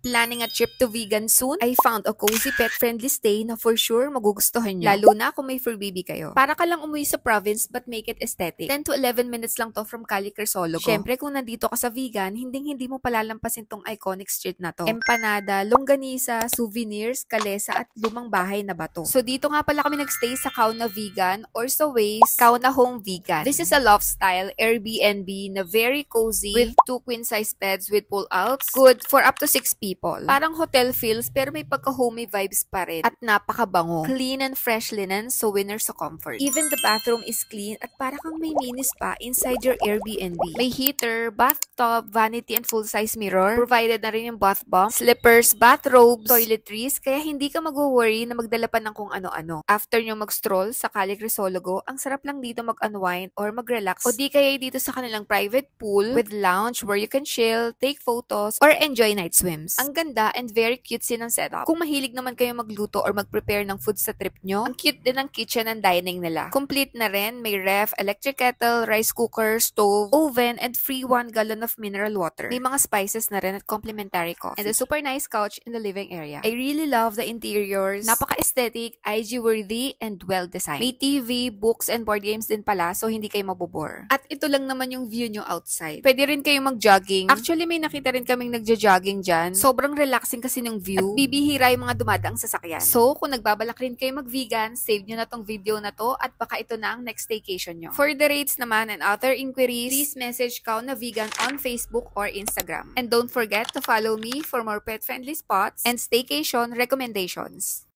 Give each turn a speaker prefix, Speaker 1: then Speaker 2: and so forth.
Speaker 1: Planning a trip to vegan soon? I found a cozy pet-friendly stay na for sure magugustuhan nyo. Lalo na kung may fur baby kayo. Para ka lang umuwi sa province but make it aesthetic. 10 to 11 minutes lang to from Cali Crisologo. Syempre kung nandito ka sa vegan, hindi mo palalampasin tong iconic street na to. Empanada, longganisa, souvenirs, kalesa at lumang bahay na bato. So dito nga pala kami nagstay sa Kauna Vegan or sa Waze, Kauna Home Vegan. This is a loft style Airbnb na very cozy with 2 queen size beds with pull-outs. Good for up to 6 people. Parang hotel feels pero may pagka-homey vibes pa rin at napakabango. Clean and fresh linen so winner sa comfort. Even the bathroom is clean at para kang may mini spa inside your Airbnb. May heater, bathtub, vanity and full-size mirror. Provided na rin yung bath bomb, slippers, bathrobes, toiletries kaya hindi ka mag-worry na magdala pa ng kung ano-ano. After nyo mag-stroll sa Cali Crisologo, ang sarap lang dito mag-unwind or mag-relax o di kaya dito sa kanilang private pool with lounge where you can chill, take photos, or enjoy night swims. Ang ganda and very cutesy ng setup. Kung mahilig naman kayo magluto or mag-prepare ng food sa trip nyo, ang cute din ng kitchen and dining nila. Complete na rin, may ref, electric kettle, rice cooker, stove, oven, and free 1 gallon of mineral water. May mga spices na rin at complimentary coffee. And a super nice couch in the living area. I really love the interiors. Napaka-aesthetic, IG-worthy, and well-designed. May TV, books, and board games din pala so hindi kayo mabobore. At ito lang naman yung view nyo outside. Pwede rin kayo mag-jogging. Actually, may nakita rin kaming nagja-jogging dyan. Sobrang relaxing kasi ng view at bibihira yung mga dumadaang sasakyan. So, kung nagbabalak rin kayo mag-vegan, save nyo na tong video na to at baka ito na ang next staycation nyo. For the rates naman and other inquiries, please message Kauna Vegan on Facebook or Instagram. And don't forget to follow me for more pet-friendly spots and staycation recommendations.